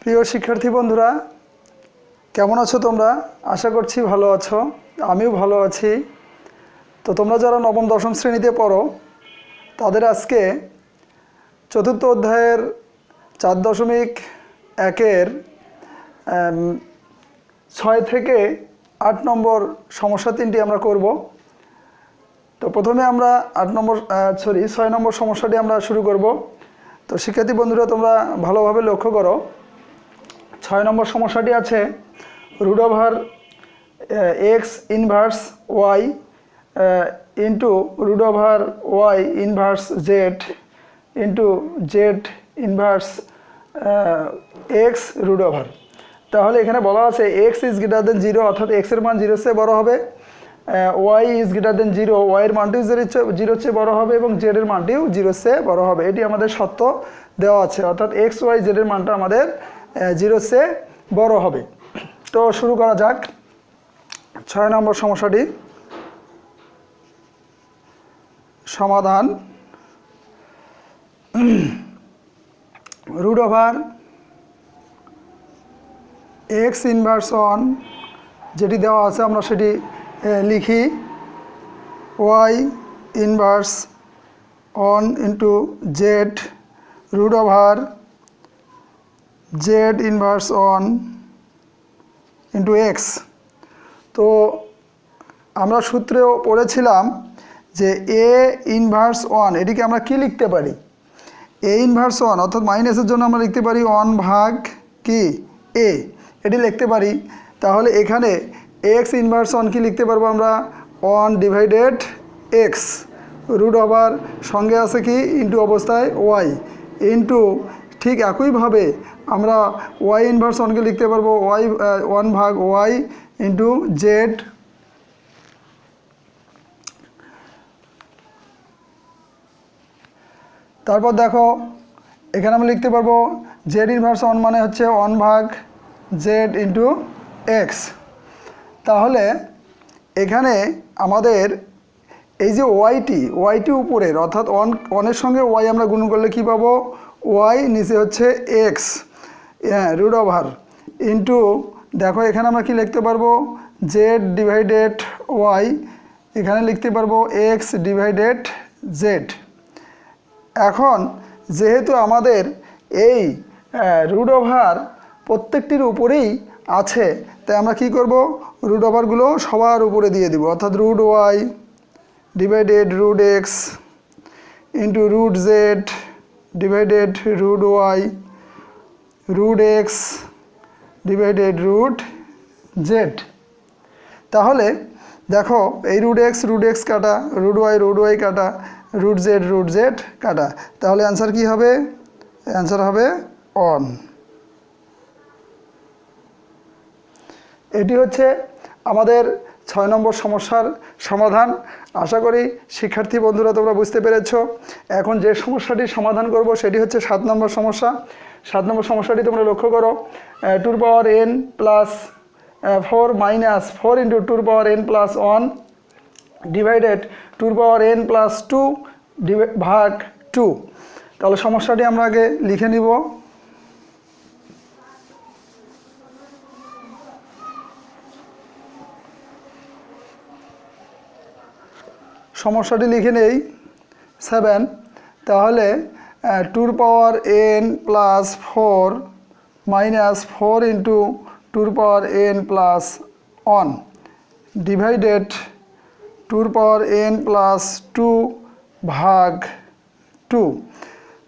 প্রিয় শিক্ষার্থী বন্ধুরা, কেমন আছো তোমরা? আশা করছি ভালো আছো। আমিও ভালো আছি। তো তোমরা যারা নবম দশম শ্রেণীতে পড়ো তাদের আজকে চতুর্থ অধ্যায়ের 4.1-এর 6 থেকে 8 নম্বর সমস্যা 3টি আমরা করব। তো প্রথমে আমরা 6 নম্বর সমস্যাটি আমরা শুরু করব। তো শিক্ষার্থী বন্ধুরা, তোমরা ভালোভাবে লক্ষ্য করো। 6 নম্বর সমস্যাটি আছে root over x inverse y into root over y inverse z into z inverse x root over. তাহলে এখানে বলা আছে এক্স ইজ গ্রেটার দেন 0, অর্থাৎ এক্সের মান 0 চেয়ে বড় হবে, ওয়াই ইজ গ্রেটার দেন 0, ওয়াইয়ের মানটিও 0 চেয়ে বড় হবে এবং জেডের মানটিও 0 চেয়ে বড় হবে। এটি আমাদের সত্য দেওয়া আছে, অর্থাৎ এক্স ওয়াই জেডের মানটা আমাদের 0 চেয়ে বড় হবে। তো শুরু করা যাক 6 নম্বর সমস্যাটি। সমাধান: রুট ওভার এক্স ইনভার্স 1 যেটি দেওয়া আছে আমরা সেটি লিখি, y inverse 1 into z root over z inverse 1 into x. তো আমরা সূত্রেও পড়েছিলাম যে এ ইনভার্স 1 এটিকে আমরা কি লিখতে পারি? এ ইনভার্স 1 অর্থাৎ মাইনাসের জন্য আমরা লিখতে পারি 1 ভাগ কি এ, এটি লিখতে পারি। তাহলে এখানে এক্স ইনভার্স 1 কি লিখতে পারবো আমরা? 1 ডিভাইডেড এক্স রুট ওভার সঙ্গে আছে কি ইন্টু অবস্থায় ওয়াই ইন্টু, ঠিক একইভাবে আমরা ওয়াই ইনভার্স 1কে লিখতে পারবো 1 ভাগ ওয়াই ইন্টু জেড। তারপর দেখো এখানে আমরা লিখতে পারবো জেড ইনভার্স 1 মানে হচ্ছে 1 ভাগ জেড ইন্টু এক্স। তাহলে এখানে আমাদের এই যে ওয়াইটি উপরের, অর্থাৎ 1-এর সঙ্গে ওয়াই আমরা গুণ করলে কি পাবো? ওয়াই, নিচে হচ্ছে এক্স রুট ওভার ইন্টু, দেখো এখানে আমরা কি লিখতে পারবো? জেড ডিভাইডেড ওয়াই, এখানে লিখতে পারবো এক্স ডিভাইডেড জেড। এখন যেহেতু আমাদের এই রুট ওভার প্রত্যেকটির উপরেই আছে, তাই আমরা কি করব? রুট ওভারগুলো সবার উপরে দিয়ে দিব, অর্থাৎ root y divided root x into root z divided root y root x divided root z. তাহলে দেখো এই রুট এক্স কাটা, রুট ওয়াই কাটা, রুট জেড কাটা, তাহলে অ্যান্সার কি হবে? অ্যান্সার হবে 1। এটি হচ্ছে আমাদের 6 নম্বর সমস্যার সমাধান। আশা করি শিক্ষার্থী বন্ধুরা তোমরা বুঝতে পেরেছ। এখন যে সমস্যাটি সমাধান করব সেটি হচ্ছে 7 নম্বর সমস্যা। 7 নম্বর সমস্যাটি তোমরা লক্ষ্য করো, 2 পাওয়ার n প্লাস 4 মাইনাস 4 ইন্টু 2 পাওয়ার n প্লাস 1 ডিভাইডেড 2 পাওয়ার n প্লাস 2 ভাগ 2। তাহলে সমস্যাটি আমরা আগে লিখে নিব। সমস্যাটি লিখে নেই 7। তাহলে 2 পাওয়ার n প্লাস 4 মাইনাস 4 ইন্টু 2 পাওয়ার n প্লাস 1 ডিভাইডেড 2 পাওয়ার n প্লাস 2 ভাগ 2।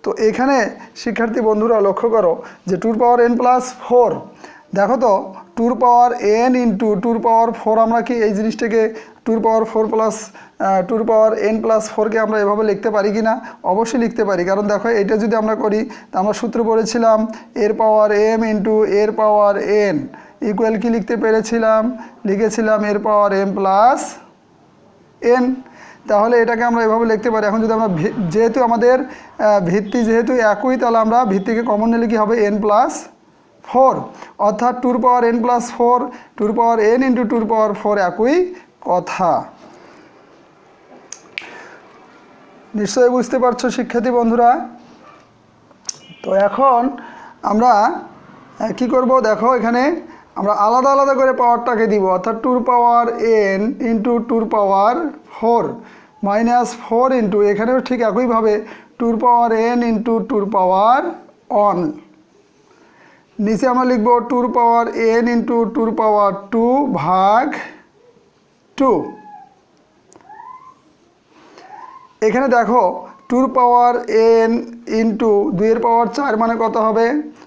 তো এখানে শিক্ষার্থী বন্ধুরা লক্ষ্য করো যে 2 পাওয়ার n প্লাস 4, দেখো তো 2 পাওয়ার n ইন্টু 2 পাওয়ার 4, আমরা কি এই জিনিসটাকে 2 পাওয়ার 4 প্লাস 2 পাওয়ার n প্লাস 4কে আমরা এভাবে লিখতে পারি কি না? অবশ্যই লিখতে পারি, কারণ দেখো এটা যদি আমরা করি তা আমরা সূত্র পড়েছিলাম এর পাওয়ার m ইন্টু এর পাওয়ার n ইকুয়াল কি লিখতে পেরেছিলাম? লিখেছিলাম এর পাওয়ার m প্লাস n। তাহলে এটাকে আমরা এভাবে লিখতে পারি। এখন যদি আমরা যেহেতু আমাদের ভিত্তি যেহেতু একই, তাহলে আমরা ভিত্তিকে কমন নিলে কি হবে? n প্লাস 4, অর্থাৎ 2 পাওয়ার n প্লাস 4, 2 পাওয়ার n ইন্টু 2 পাওয়ার 4 একই কথা। নিশ্চয়ই বুঝতে পারছো শিক্ষার্থী বন্ধুরা। তো এখন আমরা কি করব দেখো, এখানে আমরা আলাদা আলাদা করে পাওয়ারটাকে দিব, অর্থাৎ 2 পাওয়ার n ইন্টু 2 পাওয়ার 4 মাইনাস 4 ইন্টু, এখানেও ঠিক একইভাবে 2 পাওয়ার n ইন্টু 2 পাওয়ার 1। নিচে আমরা লিখব 2 পাওয়ার n ইন্টু 2 পাওয়ার 2 ভাগ 2। এখানে দেখো 2 পাওয়ার n ইন্টু 2 এর পাওয়ার 4 মানে কত হবে?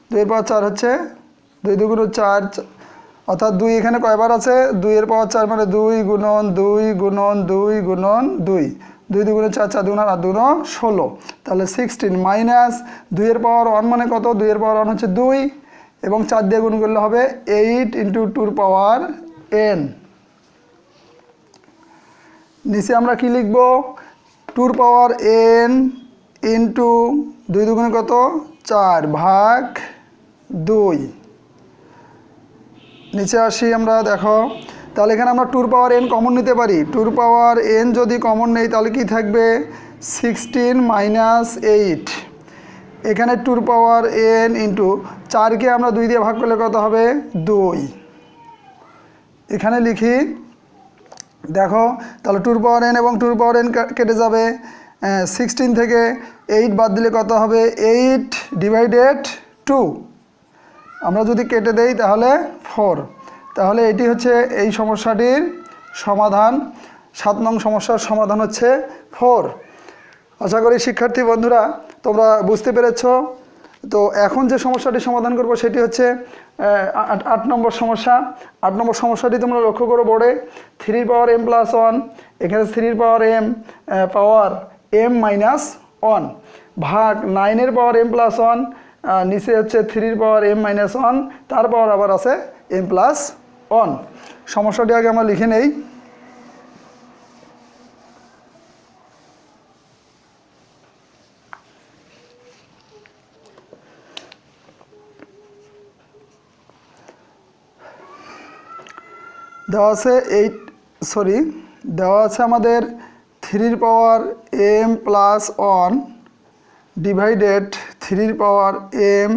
2 এর পাওয়ার 4 হচ্ছে 2 2 গুণ 4, অর্থাৎ 2 এখানে কয়বার আছে? 2 এর পাওয়ার 4 মানে 2 গুণন 2 গুণন 2 গুণন 2, 2 2 গুণে 4, 4 দুগুণ 8 দুগুণ 16, তাহলে 16 মাইনাস 2 এর পাওয়ার 1 মানে কত? 2 এর পাওয়ার 1 হচ্ছে 2 এবং 4 দিয়ে গুণ করলে হবে 8 ইন্টু 2 পাওয়ার n। নিচে আমরা কি লিখব? 2 পাওয়ার n ইন্টু 2 দুগুণে কত? 4 ভাগ 2। নিচে আসি আমরা, দেখো তাহলে এখানে আমরা 2 পাওয়ার n কমন নিতে পারি। 2 পাওয়ার n যদি কমন নেই তাহলে কি থাকবে? 16 মাইনাস 8। এখানে 2 পাওয়ার n ইন্টু 4কে আমরা 2 দিয়ে ভাগ করলে কত হবে? 2। এখানে লিখি, দেখো তাহলে 2 পাওয়ার n এবং 2 পাওয়ার n কেটে যাবে, 16 থেকে 8 বাদ দিলে কত হবে? 8 ডিভাইডেড 2। আমরা যদি কেটে দেই তাহলে 4। তাহলে এটি হচ্ছে এই সমস্যাটির সমাধান। 7 নং সমস্যার সমাধান হচ্ছে 4। আশা করি শিক্ষার্থী বন্ধুরা তোমরা বুঝতে পেরেছ। তো এখন যে সমস্যাটি সমাধান করব সেটি হচ্ছে 8 নম্বর সমস্যা। 8 নম্বর সমস্যাটি তোমরা লক্ষ্য করো বোর্ডে, 3 পাওয়ার m প্লাস 1, এখানে 3 পাওয়ার m পাওয়ার m মাইনাস 1 ভাগ 9 এর পাওয়ার m প্লাস 1, নিচে হচ্ছে 3 পাওয়ার m মাইনাস 1, তার পাওয়ার আবার আছে m প্লাস 1। সমস্যাটি আগে আমরা লিখে নেই। দেওয়া আছে দেওয়া আছে আমাদের 3 পাওয়ার m প্লাস 1 ডিভাইডেড 3 পাওয়ার m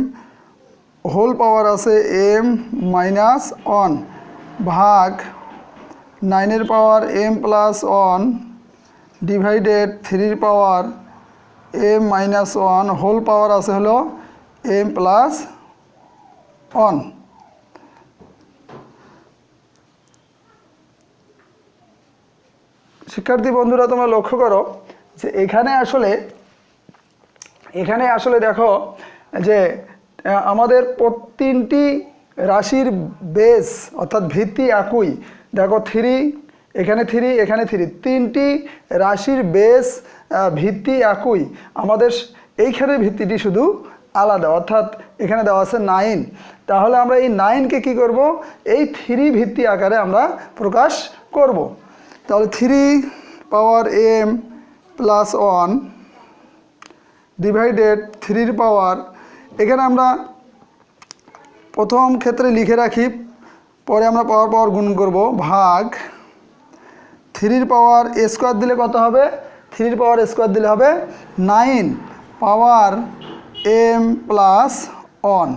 হোল পাওয়ার আছে m মাইনাস 1 ভাগ 9 এর পাওয়ার m প্লাস 1 ডিভাইডেড 3 পাওয়ার m মাইনাস 1 হোল পাওয়ার আছে হলো m প্লাস 1। শিক্ষার্থী বন্ধুরা তোমরা লক্ষ্য করো যে এখানে আসলে দেখো যে আমাদের প্রতিটি রাশির বেস অর্থাৎ ভিত্তি একই। দেখো 3, এখানে 3, এখানে 3, তিনটি রাশির বেস ভিত্তি একই। আমাদের এইখানে ভিত্তিটি শুধু আলাদা, অর্থাৎ এখানে দেওয়া আছে 9। তাহলে আমরা এই 9কে কী করব? এই 3 ভিত্তি আকারে আমরা প্রকাশ করব। তাহলে 3 পাওয়ার m প্লাস 1 ডিভাইডেড 3 পাওয়ার, এখানে আমরা প্রথম ক্ষেত্রে লিখে রাখি, পরে আমরা পাওয়ার গুণ করব, ভাগ 3 পাওয়ার স্কোয়ার দিলে কত হবে? 3 পাওয়ার স্কোয়ার দিলে হবে 9 পাওয়ার m প্লাস 1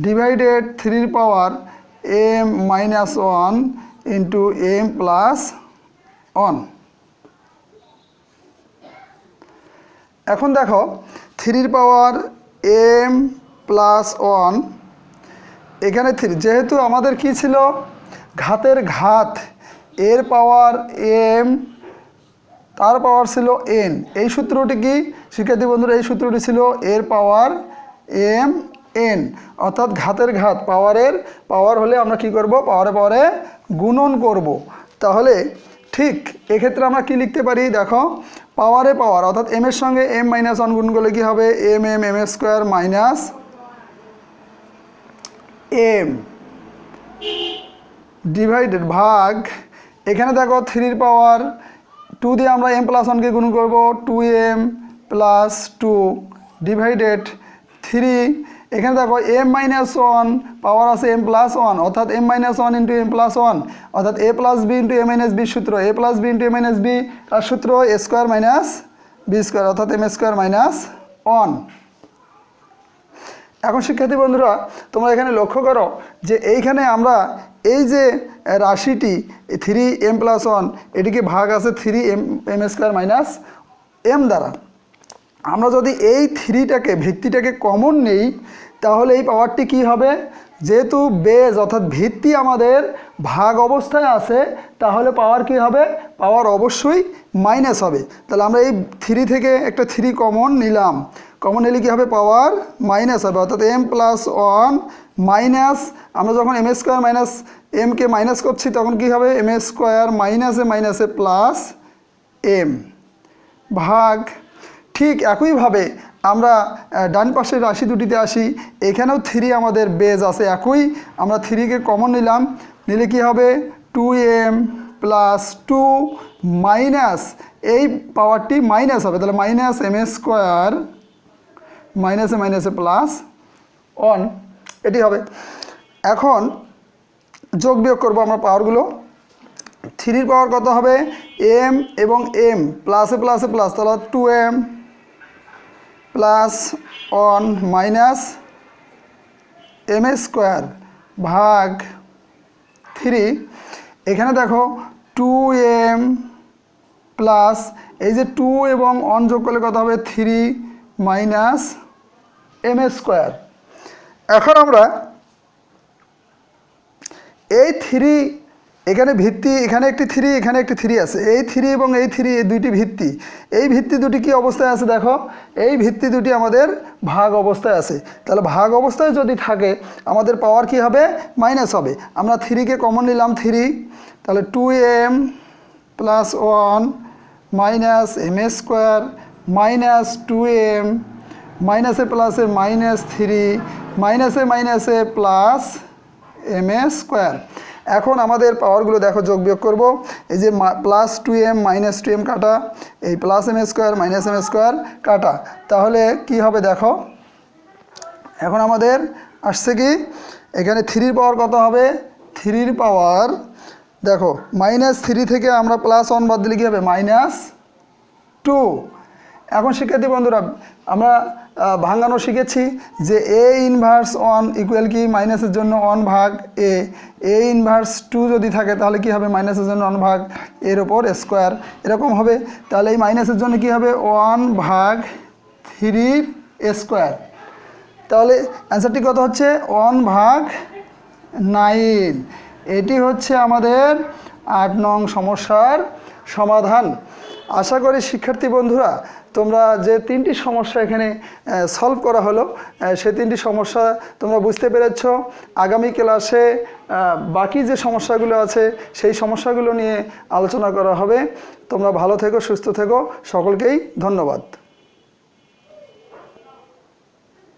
ডিভাইডেড 3 পাওয়ার m minus 1 into m plus 1। এখন দেখো 3 পাওয়ার m প্লাস 1, এখানে 3 যেহেতু আমাদের কি ছিল? ঘাতের ঘাত, এর পাওয়ার m তার পাওয়ার ছিল n। এই সূত্রটি কি শিক্ষার্থী বন্ধুরা? এই সূত্রটি ছিল এর পাওয়ার m n, অর্থাৎ ঘাতের ঘাত পাওয়ারের পাওয়ার হলে আমরা কি করব? পাওয়ারে গুণন করব। তাহলে ঠিক এক্ষেত্রে আমরা কি লিখতে পারি? দেখো পাওয়ারে পাওয়ার অর্থাৎ m এর সঙ্গে m মাইনাস 1 গুণ করলে কি হবে? m square minus m divided ভাগ, এখানে দেখো 3 পাওয়ার 2 দিয়ে আমরা m প্লাস 1কে গুণ করব, 2m প্লাস 2 ডিভাইডেড 3, এখানে দেখো m মাইনাস 1 পাওয়ার আছে m প্লাস 1, অর্থাৎ m minus 1 into m plus 1, অর্থাৎ a plus b into a minus b সূত্র, a plus b into a minus b তার সূত্র a square minus b square, অর্থাৎ m square minus 1। এখন শিক্ষার্থী বন্ধুরা তোমরা এখানে লক্ষ্য করো যে এইখানে আমরা এই যে রাশিটি 3m+1 এটিকে ভাগ আছে 3m² মাইনাস m দ্বারা। আমরা যদি এই 3টাকে ভিত্তিটাকে কমন নেই তাহলে এই পাওয়ারটি কি হবে, যেহেতু বেজ অর্থাৎ ভিত্তি আমাদের ভাগ অবস্থায় আছে তাহলে পাওয়ার কি হবে, পাওয়ার অবশ্যই মাইনাস হবে। তাহলে আমরা এই 3 থেকে একটা 3 কমন নিলাম, কমন নিলে কী হবে, পাওয়ার মাইনাস হবে, অর্থাৎ m+1 মাইনাস আমরা যখন m² মাইনাস mকে মাইনাস করছি তখন কি হবে, m² মাইনাসে প্লাস m ভাগ। ঠিক একইভাবে আমরা ডান পাশের রাশি দুটিতে আসি, এখানেও 3 আমাদের বেজ আছে, একই আমরা 3কে কমন নিলাম, নিলে কি হবে 2m+2 মাইনাস এই পাওয়ারটি মাইনাস হবে, তাহলে মাইনাস m² মাইনাসে প্লাস 1 এটি হবে। এখন যোগ বিয়োগ করবো আমরা পাওয়ারগুলো, 3 পাওয়ার কত হবে, m এবং m প্লাসে প্লাস, তাহলে 2m+1 মাইনাস m² ভাগ 3। এখানে দেখো 2m প্লাস এই যে 2 এবং 1 যোগ করলে কত হবে 3 মাইনাস m²। এখন আমরা এই 3 এখানে ভিত্তি, এখানে একটি 3 এখানে একটি 3 আছে, এই 3 এবং এই 3 এই দুইটি ভিত্তি, এই ভিত্তি দুটি কি অবস্থায় আছে দেখো, এই ভিত্তি দুটি আমাদের ভাগ অবস্থায় আছে। তাহলে ভাগ অবস্থায় যদি থাকে আমাদের পাওয়ার কি হবে, মাইনাস হবে। আমরা 3কে কমন নিলাম 3, তাহলে 2m+1 minus m² minus 2m মাইনাসে প্লাসে -3 মাইনাসে প্লাস m²। এখন আমাদের পাওয়ারগুলো দেখো যোগ বিয়োগ করব, এই যে প্লাস 2m মাইনাস 2m কাটা, এই প্লাস m² মাইনাস m² কাটা, তাহলে কি হবে দেখো, এখন আমাদের আসছে কি, এখানে 3 পাওয়ার কত হবে, 3 পাওয়ার দেখো -3 থেকে আমরা +1 বাদ দিলে কি হবে -2। এখন শিক্ষার্থী বন্ধুরা আমরা ভাঙানো শিখেছি যে a−1 ইকুয়াল কি মাইনাসের জন্য 1 ভাগ a−2 যদি থাকে তাহলে কি হবে মাইনাসের জন্য 1 ভাগ এর ওপর স্কোয়ার, এরকম হবে। তাহলে এই মাইনাসের জন্য কি হবে 1 ভাগ 3² তাহলে অ্যান্সারটি কত হচ্ছে 1 ভাগ 9। এটি হচ্ছে আমাদের 8 নং সমস্যার সমাধান। আশা করি শিক্ষার্থী বন্ধুরা তোমরা যে 3টি সমস্যা এখানে সলভ করা হলো সেই 3টি সমস্যা তোমরা বুঝতে পেরেছ। আগামী ক্লাসে বাকি যে সমস্যাগুলো আছে সেই সমস্যাগুলো নিয়ে আলোচনা করা হবে। তোমরা ভালো থেকো, সুস্থ থেকো, সকলকেই ধন্যবাদ।